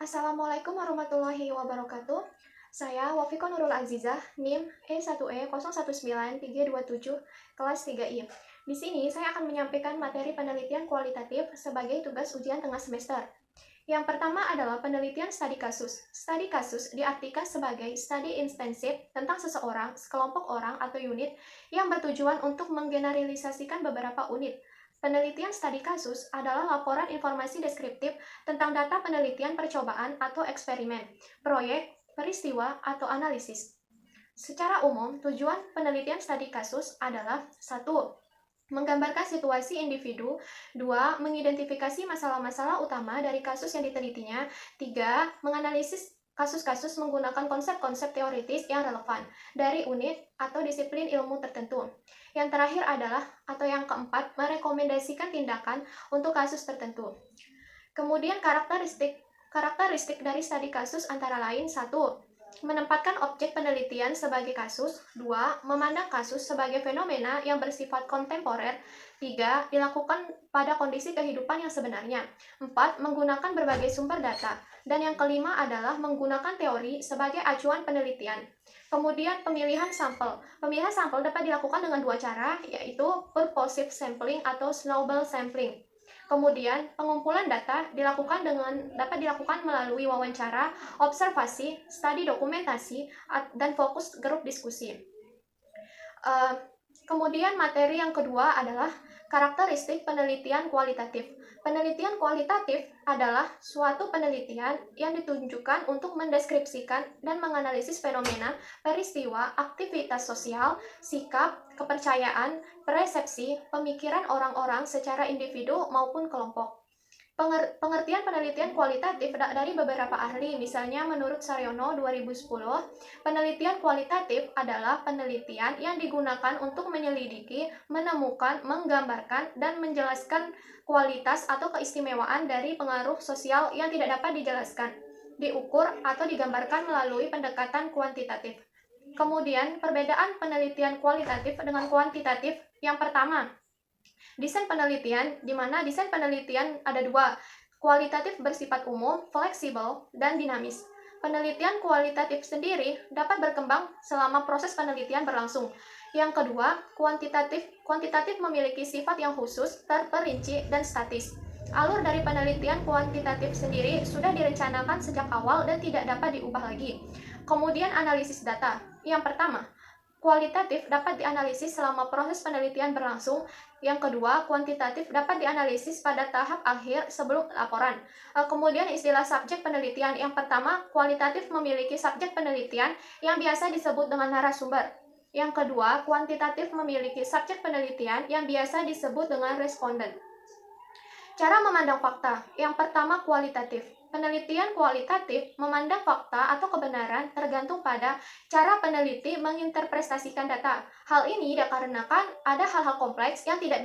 Assalamualaikum warahmatullahi wabarakatuh. Saya Wafiko Nurul Azizah, NIM E1E019327, kelas 3I. Di sini saya akan menyampaikan materi penelitian kualitatif sebagai tugas ujian tengah semester. Yang pertama adalah penelitian studi kasus. Studi kasus diartikan sebagai studi intensif tentang seseorang, sekelompok orang, atau unit yang bertujuan untuk menggeneralisasikan beberapa unit. Penelitian studi kasus adalah laporan informasi deskriptif tentang data penelitian percobaan atau eksperimen, proyek, peristiwa, atau analisis. Secara umum, tujuan penelitian studi kasus adalah 1. Menggambarkan situasi individu. 2. Mengidentifikasi masalah-masalah utama dari kasus yang ditelitinya. 3. Menganalisis kasus-kasus menggunakan konsep-konsep teoritis yang relevan dari unit atau disiplin ilmu tertentu. Yang terakhir adalah, atau yang keempat, merekomendasikan tindakan untuk kasus tertentu. Kemudian karakteristik dari studi kasus antara lain: 1. Menempatkan objek penelitian sebagai kasus. 2. Memandang kasus sebagai fenomena yang bersifat kontemporer. 3. Dilakukan pada kondisi kehidupan yang sebenarnya. 4. Menggunakan berbagai sumber data. Dan yang kelima adalah menggunakan teori sebagai acuan penelitian. Kemudian pemilihan sampel. Pemilihan sampel dapat dilakukan dengan dua cara, yaitu purposive sampling atau snowball sampling. Kemudian, pengumpulan data dapat dilakukan melalui wawancara, observasi, studi dokumentasi, dan fokus grup diskusi. Kemudian materi yang kedua adalah karakteristik penelitian kualitatif. Penelitian kualitatif adalah suatu penelitian yang ditunjukkan untuk mendeskripsikan dan menganalisis fenomena, peristiwa, aktivitas sosial, sikap, kepercayaan, persepsi, pemikiran orang-orang secara individu maupun kelompok. Pengertian penelitian kualitatif dari beberapa ahli, misalnya menurut Saryono 2010, penelitian kualitatif adalah penelitian yang digunakan untuk menyelidiki, menemukan, menggambarkan, dan menjelaskan kualitas atau keistimewaan dari pengaruh sosial yang tidak dapat dijelaskan, diukur, atau digambarkan melalui pendekatan kuantitatif. Kemudian, perbedaan penelitian kualitatif dengan kuantitatif. Yang pertama, desain penelitian, di mana desain penelitian ada dua: kualitatif bersifat umum, fleksibel, dan dinamis. Penelitian kualitatif sendiri dapat berkembang selama proses penelitian berlangsung. Yang kedua, kuantitatif memiliki sifat yang khusus, terperinci, dan statis. Alur dari penelitian kuantitatif sendiri sudah direncanakan sejak awal dan tidak dapat diubah lagi. Kemudian analisis data. Yang pertama, kualitatif dapat dianalisis selama proses penelitian berlangsung. Yang kedua, kuantitatif dapat dianalisis pada tahap akhir sebelum laporan. Kemudian istilah subjek penelitian. Yang pertama, kualitatif memiliki subjek penelitian yang biasa disebut dengan narasumber. Yang kedua, kuantitatif memiliki subjek penelitian yang biasa disebut dengan responden. Cara memandang fakta. Yang pertama, kualitatif. Penelitian kualitatif memandang fakta atau kebenaran tergantung pada cara peneliti menginterpretasikan data. Hal ini dikarenakan ada hal-hal kompleks yang tidak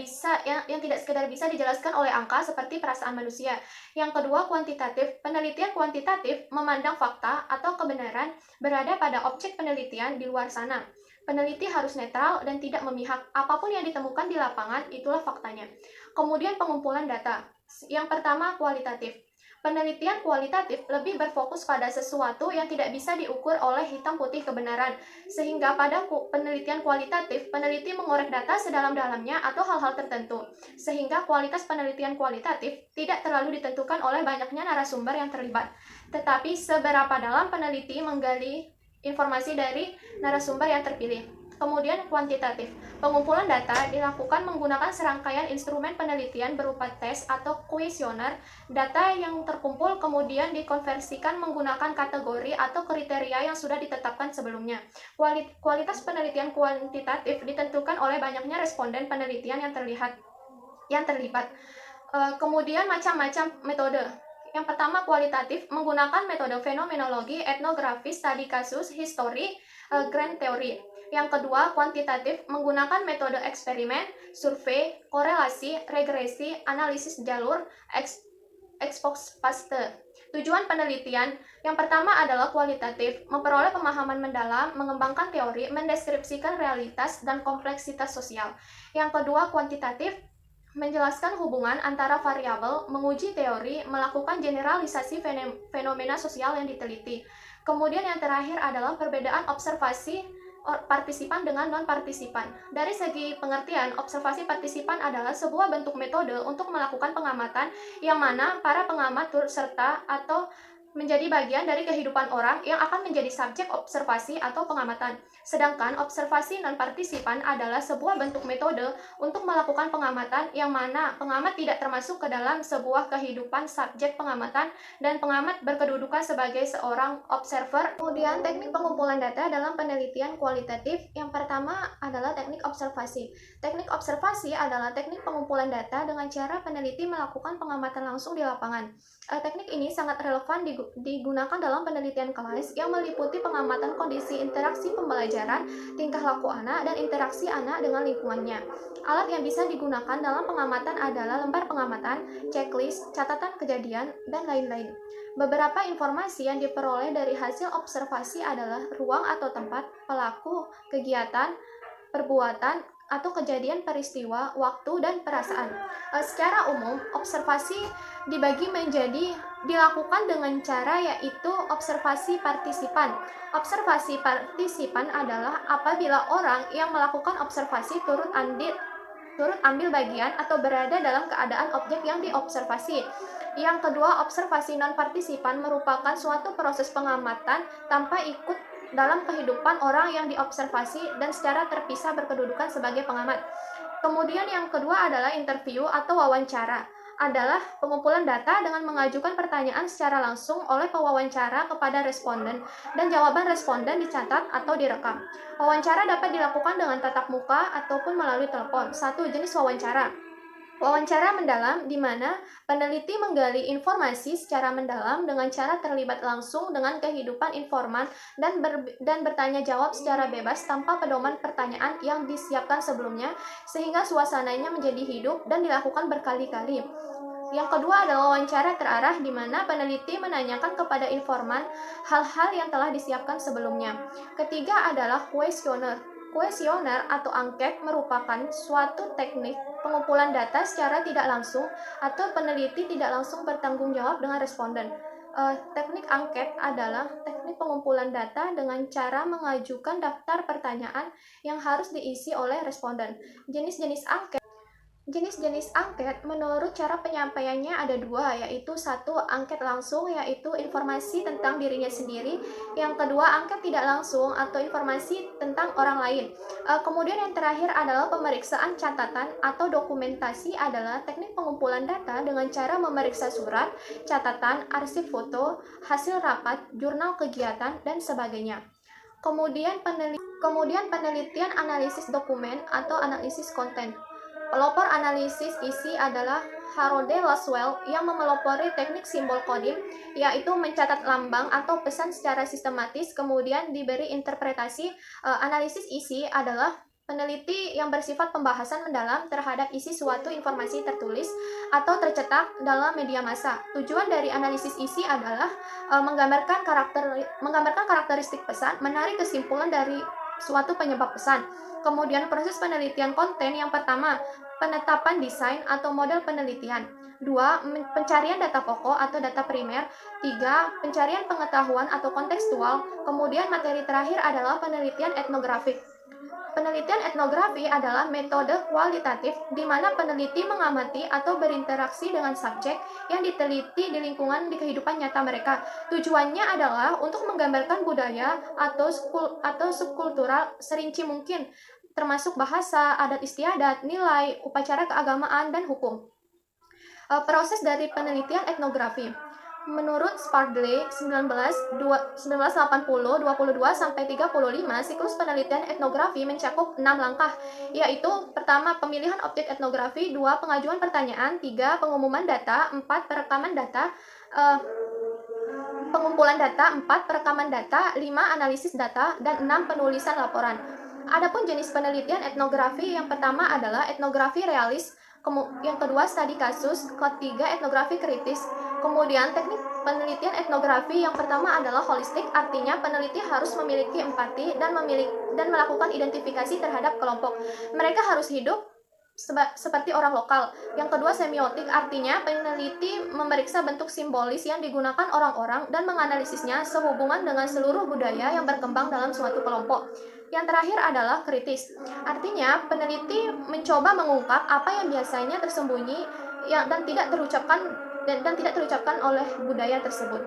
sekedar bisa dijelaskan oleh angka seperti perasaan manusia. Yang kedua, kuantitatif. Penelitian kuantitatif memandang fakta atau kebenaran berada pada objek penelitian di luar sana. Peneliti harus netral dan tidak memihak. Apapun yang ditemukan di lapangan, itulah faktanya. Kemudian pengumpulan data. Yang pertama, kualitatif. Penelitian kualitatif lebih berfokus pada sesuatu yang tidak bisa diukur oleh hitam putih kebenaran, sehingga pada penelitian kualitatif, peneliti mengorek data sedalam-dalamnya atau hal-hal tertentu, sehingga kualitas penelitian kualitatif tidak terlalu ditentukan oleh banyaknya narasumber yang terlibat, tetapi seberapa dalam peneliti menggali informasi dari narasumber yang terpilih. Kemudian kuantitatif. Pengumpulan data dilakukan menggunakan serangkaian instrumen penelitian berupa tes atau kuesioner. Data yang terkumpul kemudian dikonversikan menggunakan kategori atau kriteria yang sudah ditetapkan sebelumnya. Kualitas penelitian kuantitatif ditentukan oleh banyaknya responden penelitian yang terlibat. Kemudian macam-macam metode. Yang pertama, kualitatif menggunakan metode fenomenologi, etnografi, studi kasus, histori, grand teori. Yang kedua, kuantitatif menggunakan metode eksperimen, survei, korelasi, regresi, analisis jalur, ex post paste. Tujuan penelitian yang pertama adalah kualitatif, memperoleh pemahaman mendalam, mengembangkan teori, mendeskripsikan realitas dan kompleksitas sosial. Yang kedua, kuantitatif menjelaskan hubungan antara variabel, menguji teori, melakukan generalisasi fenomena sosial yang diteliti. Kemudian yang terakhir adalah perbedaan observasi partisipan dengan non-partisipan. Dari segi pengertian, observasi partisipan adalah sebuah bentuk metode untuk melakukan pengamatan yang mana para pengamat turut serta atau menjadi bagian dari kehidupan orang yang akan menjadi subjek observasi atau pengamatan. Sedangkan observasi non-partisipan adalah sebuah bentuk metode untuk melakukan pengamatan yang mana pengamat tidak termasuk ke dalam sebuah kehidupan subjek pengamatan dan pengamat berkedudukan sebagai seorang observer. Kemudian teknik pengumpulan data dalam penelitian kualitatif. Yang pertama adalah teknik observasi. Teknik observasi adalah teknik pengumpulan data dengan cara peneliti melakukan pengamatan langsung di lapangan. Teknik ini sangat relevan digunakan dalam penelitian kelas yang meliputi pengamatan kondisi interaksi pembelajaran, tingkah laku anak, dan interaksi anak dengan lingkungannya. Alat yang bisa digunakan dalam pengamatan adalah lembar pengamatan, checklist, catatan kejadian, dan lain-lain. Beberapa informasi yang diperoleh dari hasil observasi adalah ruang atau tempat, pelaku, kegiatan, perbuatan, atau kejadian peristiwa, waktu, dan perasaan. Secara umum, observasi dibagi menjadi dilakukan dengan cara yaitu observasi partisipan. Observasi partisipan adalah apabila orang yang melakukan observasi turut ambil bagian atau berada dalam keadaan objek yang diobservasi. Yang kedua, observasi non-partisipan merupakan suatu proses pengamatan tanpa ikut dalam kehidupan orang yang diobservasi dan secara terpisah berkedudukan sebagai pengamat. Kemudian yang kedua adalah interview atau wawancara. Adalah pengumpulan data dengan mengajukan pertanyaan secara langsung oleh pewawancara kepada responden dan jawaban responden dicatat atau direkam. Wawancara dapat dilakukan dengan tatap muka ataupun melalui telepon. Satu jenis wawancara. Wawancara mendalam di mana peneliti menggali informasi secara mendalam dengan cara terlibat langsung dengan kehidupan informan dan bertanya jawab secara bebas tanpa pedoman pertanyaan yang disiapkan sebelumnya sehingga suasananya menjadi hidup dan dilakukan berkali-kali. Yang kedua adalah wawancara terarah di mana peneliti menanyakan kepada informan hal-hal yang telah disiapkan sebelumnya. Ketiga adalah kuesioner. Kuesioner atau angket merupakan suatu teknik pengumpulan data secara tidak langsung atau peneliti tidak langsung bertanggung jawab dengan responden. Teknik angket adalah teknik pengumpulan data dengan cara mengajukan daftar pertanyaan yang harus diisi oleh responden. Jenis-jenis angket menurut cara penyampaiannya ada dua, yaitu satu, angket langsung, yaitu informasi tentang dirinya sendiri. Yang kedua, angket tidak langsung atau informasi tentang orang lain. Kemudian yang terakhir adalah pemeriksaan catatan atau dokumentasi adalah teknik pengumpulan data dengan cara memeriksa surat, catatan, arsip foto, hasil rapat, jurnal kegiatan, dan sebagainya. Kemudian penelitian analisis dokumen atau analisis konten. Pelopor analisis isi adalah Harold Laswell yang memelopori teknik simbol coding, yaitu mencatat lambang atau pesan secara sistematis kemudian diberi interpretasi. Analisis isi adalah peneliti yang bersifat pembahasan mendalam terhadap isi suatu informasi tertulis atau tercetak dalam media massa. Tujuan dari analisis isi adalah menggambarkan karakteristik pesan, menarik kesimpulan dari suatu penyebab pesan. Kemudian proses penelitian konten yang pertama, penetapan desain atau model penelitian. 2. Pencarian data pokok atau data primer. 3. Pencarian pengetahuan atau kontekstual. Kemudian materi terakhir adalah penelitian etnografik. Penelitian etnografi adalah metode kualitatif di mana peneliti mengamati atau berinteraksi dengan subjek yang diteliti di lingkungan di kehidupan nyata mereka. Tujuannya adalah untuk menggambarkan budaya atau subkultural serinci mungkin, termasuk bahasa, adat istiadat, nilai, upacara keagamaan, dan hukum. Proses dari penelitian etnografi. Menurut Spardley 1980-22-35, siklus penelitian etnografi mencakup 6 langkah, yaitu pertama, pemilihan objek etnografi, 2. Pengajuan pertanyaan, 3. Pengumuman data, 4. Perekaman data, pengumpulan data, 4. Perekaman data, 5. Analisis data, dan 6. Penulisan laporan. Adapun jenis penelitian etnografi yang pertama adalah etnografi realis, yang kedua studi kasus, ketiga etnografi kritis. Kemudian teknik penelitian etnografi yang pertama adalah holistik, artinya peneliti harus memiliki empati dan melakukan identifikasi terhadap kelompok. Mereka harus hidup seperti orang lokal. Yang kedua, semiotik, artinya peneliti memeriksa bentuk simbolis yang digunakan orang-orang dan menganalisisnya sehubungan dengan seluruh budaya yang berkembang dalam suatu kelompok. Yang terakhir adalah kritis, artinya peneliti mencoba mengungkap apa yang biasanya tersembunyi dan tidak terucapkan oleh budaya tersebut.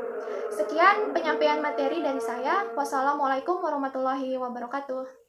Sekian penyampaian materi dari saya. Wassalamualaikum warahmatullahi wabarakatuh.